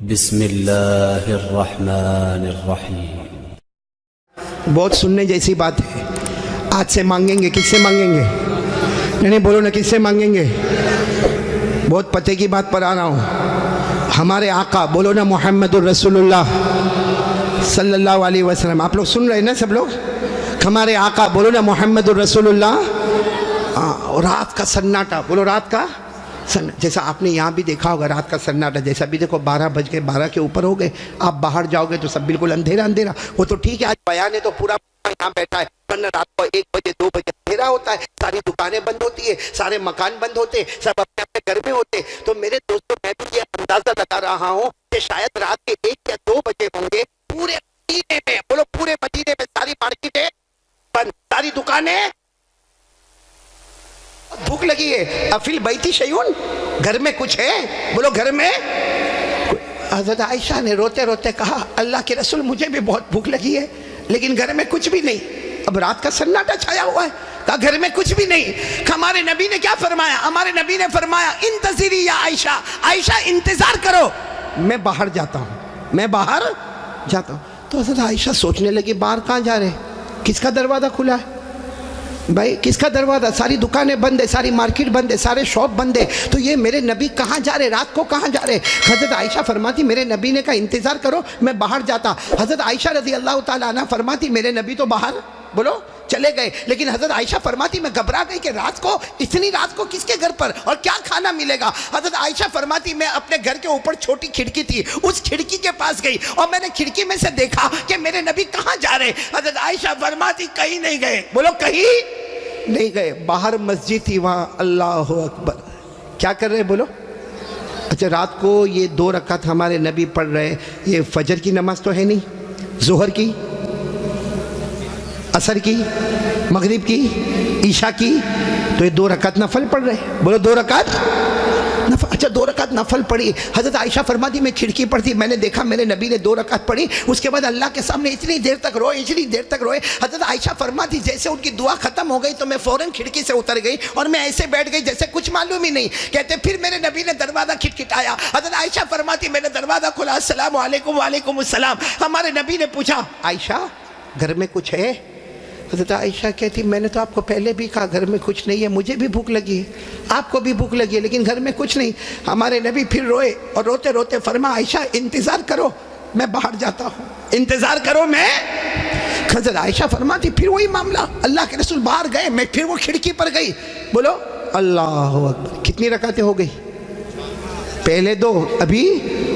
بسم اللہ الرحمن الرحیم۔ بہت سننے جیسی بات ہے۔ آج سے مانگیں گے، کس سے مانگیں گے؟ نہیں بولو نا، کس سے مانگیں گے؟ بہت پتے کی بات پر آ رہا ہوں۔ ہمارے آقا، بولو نا محمد الرسول اللہ صلی اللہ علیہ وسلم۔ آپ لوگ سن رہے ہیں نا سب لوگ؟ ہمارے آقا، بولو نا محمد الرسول اللہ۔ رات کا سناٹا، بولو رات کا جیسا آپ نے یہاں بھی دیکھا ہوگا، رات کا سناٹا جیسا بھی دیکھو 12 بج گئے، 12 کے اوپر ہو گئے، آپ باہر جاؤ گے تو سب بالکل اندھیرا اندھیرا۔ وہ تو ٹھیک ہے، آج بیان ہے تو پورا یہاں بیٹھا ہے، ورنہ رات کو 1 بجے 2 بجے اندھیرا ہوتا ہے، ساری دکانیں بند ہوتی ہے، سارے مکان بند ہوتے، سب اپنے اپنے گھر میں ہوتے۔ تو میرے دوستوں، میں بھی یہ اندازہ لگا رہا ہوں کہ شاید رات کے 1 یا 2 بجے ہوں گے، پورے مدینے میں، بولو پورے مدینے میں ساری مارکیٹیں بند، ساری دکانیں۔ بھوک لگی ہے، افل بیتی شیون، گھر میں کچھ ہے؟ بولو گھر میں۔ حضرت عائشہ نے روتے روتے کہا، اللہ کے رسول مجھے بھی بہت بھوک لگی ہے، لیکن گھر میں کچھ بھی نہیں۔ اب رات کا سناٹا چھایا ہوا ہے، کہا گھر میں کچھ بھی نہیں۔ ہمارے نبی نے کیا فرمایا؟ ہمارے نبی نے فرمایا، انتظری یا عائشہ، عائشہ انتظار کرو، میں باہر جاتا ہوں، میں باہر جاتا ہوں۔ تو حضرت عائشہ سوچنے لگی، باہر کہاں جا رہے ہیں؟ کس کا دروازہ کھلا ہے بھائی؟ کس کا دروازہ؟ ساری دکانیں بند ہے، ساری مارکیٹ بند ہے، سارے شاپ بند ہے، تو یہ میرے نبی کہاں جا رہے؟ رات کو کہاں جا رہے؟ حضرت عائشہ فرماتی، میرے نبی نے کہا انتظار کرو، میں باہر جاتا۔ حضرت عائشہ رضی اللہ تعالیٰ عنہ فرماتی، میرے نبی تو باہر بولو چلے گئے، لیکن حضرت عائشہ فرماتی میں گھبرا گئی کہ رات کو، اتنی رات کو کس کے گھر پر اور کیا کھانا ملے گا؟ حضرت عائشہ فرماتی میں اپنے گھر کے اوپر چھوٹی کھڑکی تھی، اس کھڑکی کے پاس گئی اور میں نے کھڑکی میں سے دیکھا کہ میرے نبی کہاں جا رہے۔ حضرت عائشہ فرماتی کہیں نہیں گئے، بولو کہیں نہیں گئے، باہر مسجد تھی، وہاں اللہ اکبر کیا کر رہے بولو؟ اچھا، رات کو یہ 2 رکعت ہمارے نبی پڑھ رہے، یہ فجر کی نماز تو ہے نہیں، ظہر کی، عصر کی، مغرب کی، عشاء کی، تو یہ 2 رکعت نفل پڑھ رہے، بولو 2 رکعت نفل۔ اچھا 2 رکعت نفل پڑھی۔ حضرت عائشہ فرماتی میں کھڑکی پر تھی، میں نے دیکھا میرے نبی نے 2 رکعت پڑھی، اس کے بعد اللہ کے سامنے اتنی دیر تک روئے، اتنی دیر تک روئے۔ حضرت عائشہ فرماتی جیسے ان کی دعا ختم ہو گئی تو میں فوراً کھڑکی سے اتر گئی اور میں ایسے بیٹھ گئی جیسے کچھ معلوم ہی نہیں۔ کہتے پھر میرے نبی نے دروازہ کھٹکھٹایا، حضرت عائشہ فرماتی میں نے دروازہ کھولا، السلام علیکم، وعلیکم السلام۔ ہمارے نبی نے پوچھا، عائشہ گھر میں کچھ ہے؟ حضرت عائشہ کہتی، میں نے تو آپ کو پہلے بھی کہا گھر میں کچھ نہیں ہے، مجھے بھی بھوک لگی ہے، آپ کو بھی بھوک لگی ہے، لیکن گھر میں کچھ نہیں۔ ہمارے نبی پھر روئے اور روتے روتے فرمایا، عائشہ انتظار کرو، میں باہر جاتا ہوں، انتظار کرو میں۔ حضرت عائشہ فرماتی پھر وہی معاملہ، اللہ کے رسول باہر گئے، میں پھر وہ کھڑکی پر گئی، بولو اللہ اکبر۔ کتنی رکعتیں ہو گئی؟ پہلے 2، ابھی۔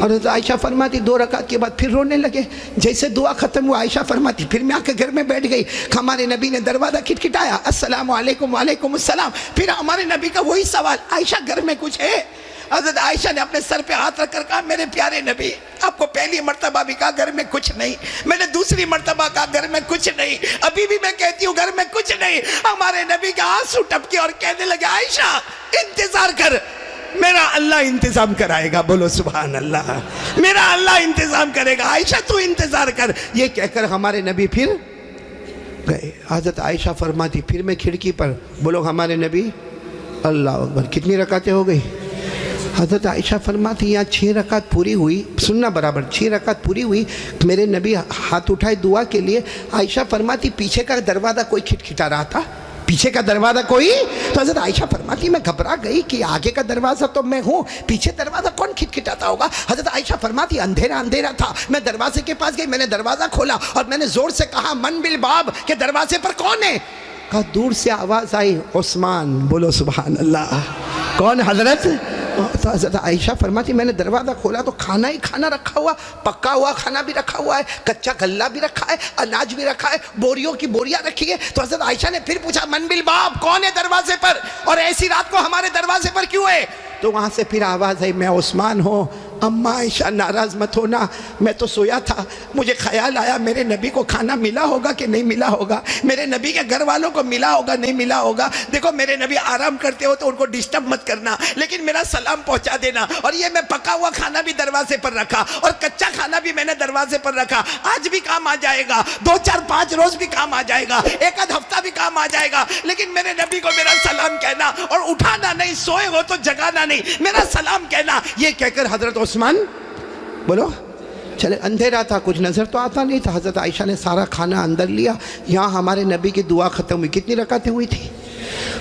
اور حضرت عائشہ فرماتی 2 رکعت کے بعد پھر رونے لگے، جیسے دعا ختم ہوا عائشہ فرماتی پھر میں آ کے گھر میں بیٹھ گئی۔ ہمارے نبی نے دروازہ کھٹکھٹایا، السلام علیکم، وعلیکم السلام۔ پھر ہمارے نبی کا وہی سوال، عائشہ گھر میں کچھ ہے؟ حضرت عائشہ نے اپنے سر پہ ہاتھ رکھ کر کہا، میرے پیارے نبی، آپ کو پہلی مرتبہ بھی کہا گھر میں کچھ نہیں، میں نے دوسری مرتبہ کہا گھر میں کچھ نہیں، ابھی بھی میں کہتی ہوں گھر میں کچھ نہیں۔ ہمارے نبی کے آنسو ٹپکے اور کہنے لگے، عائشہ انتظار کر، میرا اللہ انتظام کرائے گا، بولو سبحان اللہ، میرا اللہ انتظام کرے گا، عائشہ تو انتظار کر۔ یہ کہہ کر ہمارے نبی پھر گئے۔ حضرت عائشہ فرماتی پھر میں کھڑکی پر، بولو ہمارے نبی اللہ اکبر۔ کتنی رکعتیں ہو گئی؟ حضرت عائشہ فرماتی یہاں 6 رکعت پوری ہوئی، سننا برابر، 6 رکعت پوری ہوئی، میرے نبی ہاتھ اٹھائے دعا کے لیے۔ عائشہ فرماتی پیچھے کا دروازہ کوئی کھٹکھٹا رہا تھا، پیچھے کا دروازہ کوئی، تو حضرت عائشہ فرماتی میں گھبرا گئی کہ آگے کا دروازہ تو میں ہوں، پیچھے دروازہ کون کھٹکھٹاتا ہوگا؟ حضرت عائشہ فرماتی اندھیرا اندھیرا تھا، میں دروازے کے پاس گئی، میں نے دروازہ کھولا اور میں نے زور سے کہا، من بالباب، کہ دروازے پر کون ہے؟ کہا دور سے آواز آئی، عثمان، بولو سبحان اللہ۔ کون؟ حضرت؟ تو حضرت عائشہ فرماتی میں نے دروازہ کھولا تو کھانا ہی کھانا رکھا ہوا، پکا ہوا کھانا بھی رکھا ہوا ہے، کچا غلہ بھی رکھا ہے، اناج بھی رکھا ہے، بوریوں کی بوریاں رکھی ہے۔ تو حضرت عائشہ نے پھر پوچھا، من بالباب، کون ہے دروازے پر اور ایسی رات کو ہمارے دروازے پر کیوں ہے؟ تو وہاں سے پھر آواز آئی، میں عثمان ہوں۔ اماں عائشہ ناراض مت ہونا، میں تو سویا تھا، مجھے خیال آیا میرے نبی کو کھانا ملا ہوگا کہ نہیں ملا ہوگا، میرے نبی کے گھر والوں کو ملا ہوگا نہیں ملا ہوگا، دیکھو میرے نبی آرام کرتے ہو تو ان کو ڈسٹرب مت کرنا، لیکن میرا سلام پہنچا دینا۔ اور یہ میں پکا ہوا کھانا بھی دروازے پر رکھا اور کچا کھانا بھی میں نے دروازے پر رکھا، آج بھی کام آ جائے گا، 2 4 5 روز بھی کام آ جائے گا، 1 آدھ ہفتہ بھی کام آ جائے گا، لیکن میرے نبی کو میرا سلام کہنا اور اٹھانا نہیں، سوئے ہو تو جگانا نہیں، میرا سلام کہنا۔ یہ کہہ کر حضرت عثمان بولو چلے اندھیرا تھا, کچھ نظر تو آتا نہیں تھا. حضرت عائشہ نے سارا کھانا اندر لیا. یہاں ہمارے نبی کی دعا ختم ہوئی. کتنی رکعتیں ہوئی تھی؟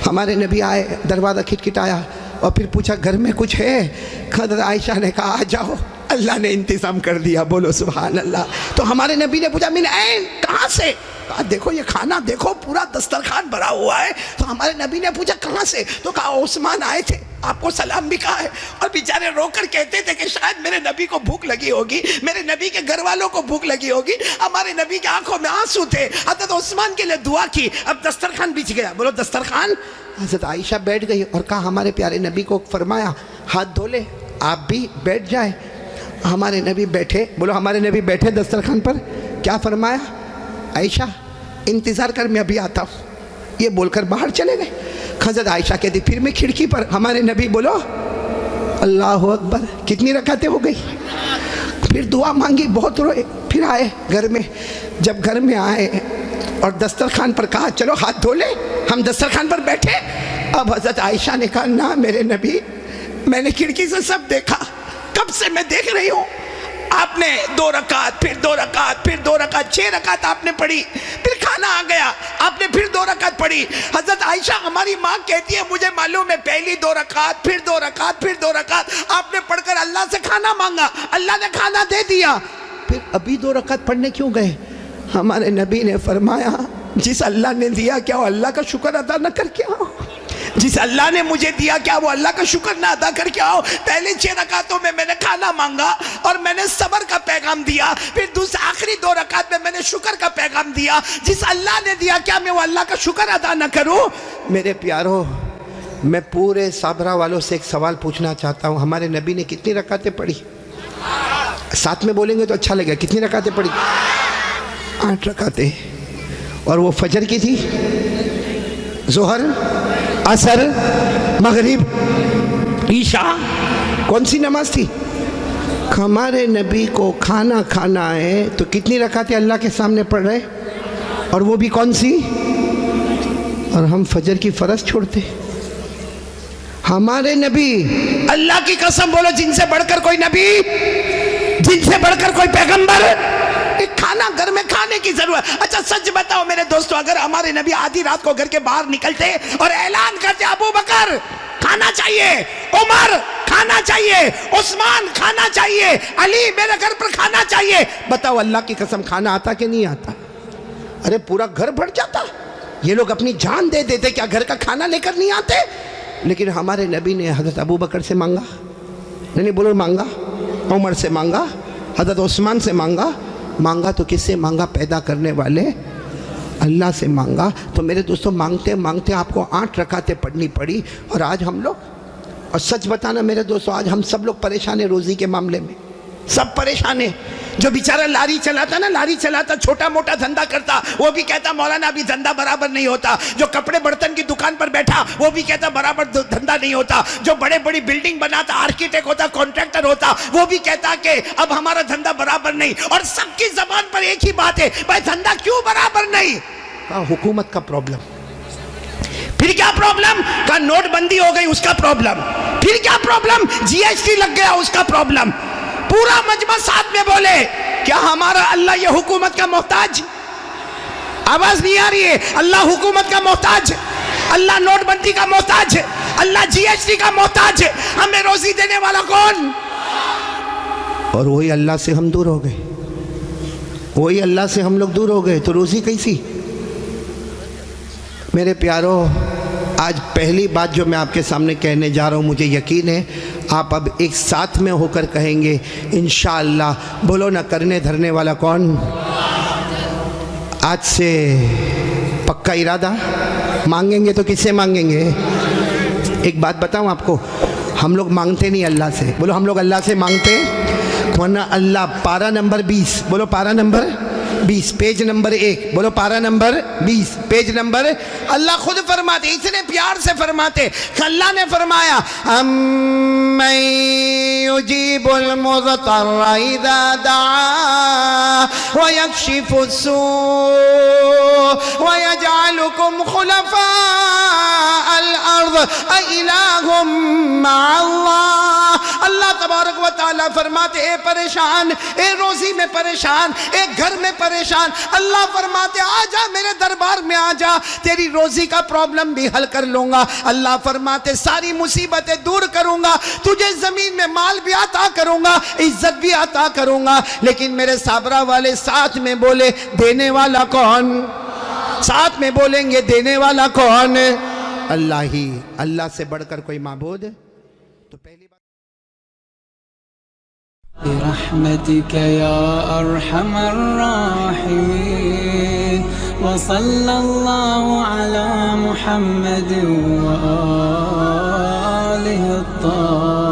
ہمارے نبی آئے, دروازہ کھٹکھٹایا اور پھر پوچھا گھر میں کچھ ہے؟ حضرت عائشہ نے کہا آ جاؤ, اللہ نے انتظام کر دیا. بولو سبحان اللہ. تو ہمارے نبی نے پوچھا من این, کہاں سے؟ کہا دیکھو یہ کھانا دیکھو, پورا دسترخوان بھرا ہوا ہے. تو ہمارے نبی نے پوچھا کہاں سے؟ تو کہا عثمان آئے تھے, آپ کو سلام بھی کہا ہے. اور بیچارے رو کر کہتے تھے کہ شاید میرے نبی کو بھوک لگی ہوگی, میرے نبی کے گھر والوں کو بھوک لگی ہوگی. ہمارے نبی کی آنکھوں میں آنسو تھے. حضرت عثمان کے لیے دعا کی, اب دسترخوان بچ گیا. بولو دسترخوان. حضرت عائشہ بیٹھ گئی اور کہا ہمارے پیارے نبی کو فرمایا ہاتھ دھو لے, آپ بھی بیٹھ جائیں. ہمارے نبی بیٹھے. بولو ہمارے نبی بیٹھے دسترخوان پر. کیا فرمایا؟ عائشہ انتظار کر, میں ابھی آتا ہوں. یہ بول کر باہر چلے گئے. حضرت عائشہ کہتی پھر میں کھڑکی پر. ہمارے نبی بولو اللہ اکبر. کتنی رکعتیں ہو گئی؟ پھر دعا مانگی, بہت روئے. پھر آئے گھر میں. جب گھر میں آئے اور دسترخوان پر کہا چلو ہاتھ دھو لے, ہم دسترخوان پر بیٹھے. اب حضرت عائشہ نے کہا نہ میرے نبی, میں نے کھڑکی سے سب دیکھا, کب سے میں دیکھ رہی ہوں. آپ نے 2 رکعت, پھر 2 رکعت, پھر 2 رکعت, 6 رکعت آپ نے پڑھی. پھر کھانا آ گیا, آپ نے پھر 2 رکعت پڑھی. حضرت عائشہ ہماری ماں کہتی ہے مجھے معلوم ہے پہلی 2 رکعت, پھر 2 رکعت, پھر 2 رکعت آپ نے پڑھ کر اللہ سے کھانا مانگا, اللہ نے کھانا دے دیا. پھر ابھی 2 رکعت پڑھنے کیوں گئے؟ ہمارے نبی نے فرمایا جس اللہ نے دیا کیا وہ اللہ کا شکر ادا نہ کر کے آؤ؟ جس اللہ نے مجھے دیا کیا وہ اللہ کا شکر نہ ادا کر کے آؤ؟ پہلے 6 رکعتوں میں میں نے کھانا مانگا اور میں نے صبر کا پیغام دیا, پھر آخری 2 رکعت میں نے شکر کا پیغام دیا. جس اللہ نے دیا کیا میں وہ اللہ کا شکر ادا نہ کروں؟ میرے پیارو, میں پورے صابرہ والوں سے ایک سوال پوچھنا چاہتا ہوں. ہمارے نبی نے کتنی رکعتیں پڑھی؟ ساتھ میں بولیں گے تو اچھا لگے. کتنی رکعتیں پڑھی؟ 8 رکعتیں. اور وہ فجر کی تھی, ظہر, عصر, مغرب, عشاء. کون سی نماز تھی؟ ہمارے نبی کو کھانا کھانا ہے تو کتنی رکعتیں اللہ کے سامنے پڑھ رہے, اور وہ بھی کون سی؟ اور ہم فجر کی فرض چھوڑتے. ہمارے نبی, اللہ کی قسم بولو جن سے بڑھ کر کوئی نبی, جن سے بڑھ کر کوئی پیغمبر. ایک کھانا گھر میں کھانے کی ضرورت. اچھا سچ بتاؤ میرے دوستو, اگر ہمارے نبی آدھی رات کو گھر کے باہر نکلتے اور اعلان کرتے ابو بکر کھانا چاہیے, عمر کھانا چاہیے, عثمان کھانا چاہیے, علی میرے گھر پر کھانا چاہیے, بتاؤ اللہ کی قسم کھانا آتا کہ نہیں آتا؟ ارے پورا گھر بھر جاتا. یہ لوگ اپنی جان دے دیتے کیا گھر کا کھانا لے کر نہیں آتے؟ لیکن ہمارے نبی نے حضرت ابو بکر سے مانگا, نہیں بولو مانگا, عمر سے مانگا, حضرت عثمان سے مانگا. مانگا تو کس سے مانگا؟ پیدا کرنے والے اللہ سے مانگا. تو میرے دوستوں مانگتے مانگتے آپ کو 8 رکعتیں پڑھنی پڑی. اور آج ہم لوگ, اور سچ بتانا میرے دوستوں, آج ہم سب لوگ پریشان ہیں روزی کے معاملے میں. سب پریشان ہیں. جو بیچارہ لاری چلاتا نا, لاری چلاتا, چھوٹا موٹا دھندا کرتا, وہ بھی کہتا مولانا ابھی دھندا برابر نہیں ہوتا. جو کپڑے برتن کی دکان پر بیٹھا وہ بھی کہتا برابر دھندا نہیں ہوتا. جو بڑے بڑی بلڈنگ بناتا, آرکیٹیکٹ ہوتا, کانٹریکٹر ہوتا, وہ بھی کہتا کہ اب ہمارا دھندا برابر نہیں. اور سب کی زبان پر ایک ہی بات ہے, بھائی دھندا کیوں برابر نہیں؟ حکومت کا پرابلم. پھر کیا پرابلم؟ کہا نوٹ بندی ہو گئی اس کا پرابلم. پھر کیا پرابلم؟ جی ایس ٹی لگ گیا اس کا پرابلم. پورا مجمع ساتھ میں بولے کیا ہمارا اللہ یہ حکومت کا محتاج؟ آواز نہیں آ رہی ہے. اللہ حکومت کا محتاج, اللہ نوٹ بندی کا محتاج, اللہ جی ایس ٹی کا محتاج. ہمیں روزی دینے والا کون؟ اور وہی اللہ سے ہم دور ہو گئے, وہی اللہ سے ہم لوگ دور ہو گئے تو روزی کیسی؟ میرے پیارو, آج پہلی بات جو میں آپ کے سامنے کہنے جا رہا ہوں, مجھے یقین ہے آپ اب ایک ساتھ میں ہو کر کہیں گے انشاءاللہ. بولو نہ کرنے دھرنے والا کون؟ آج سے پکا ارادہ. مانگیں گے تو کس سے مانگیں گے؟ ایک بات بتاؤں آپ کو, ہم لوگ مانگتے نہیں اللہ سے. بولو ہم لوگ اللہ سے مانگتے, ورنہ اللہ پارہ نمبر 20, بولو پارہ نمبر 20, پیج نمبر 1, بولو پارہ نمبر 20, پیج نمبر. اللہ خود فرماتے, اتنے پیار سے فرماتے. اللہ نے فرمایا امن یجیب المضطر اذا دعا ویکشف السوء ویجعلکم خلفاء الارض االہ مع اللہ. اللہ تبارک و تعالیٰ فرماتے اے پریشان، اے روزی میں پریشان، اے گھر میں پریشان، اللہ فرماتے آ جا میرے دربار میں آ جا، تیری روزی کا پرابلم بھی حل کر لوں گا، اللہ فرماتے ساری مصیبتیں دور کروں گا، تجھے زمین میں مال بھی عطا کروں گا، عزت بھی عطا کروں گا، لیکن میرے صابرہ والے ساتھ میں بولے دینے والا کون؟ ساتھ میں بولیں گے دینے والا کون؟ اللہ ہی، اللہ سے بڑھ کر کوئی معبود؟ تو پہلی بات برحمتك يا أرحم الراحمين وصلى الله على محمد وآله الطاهرين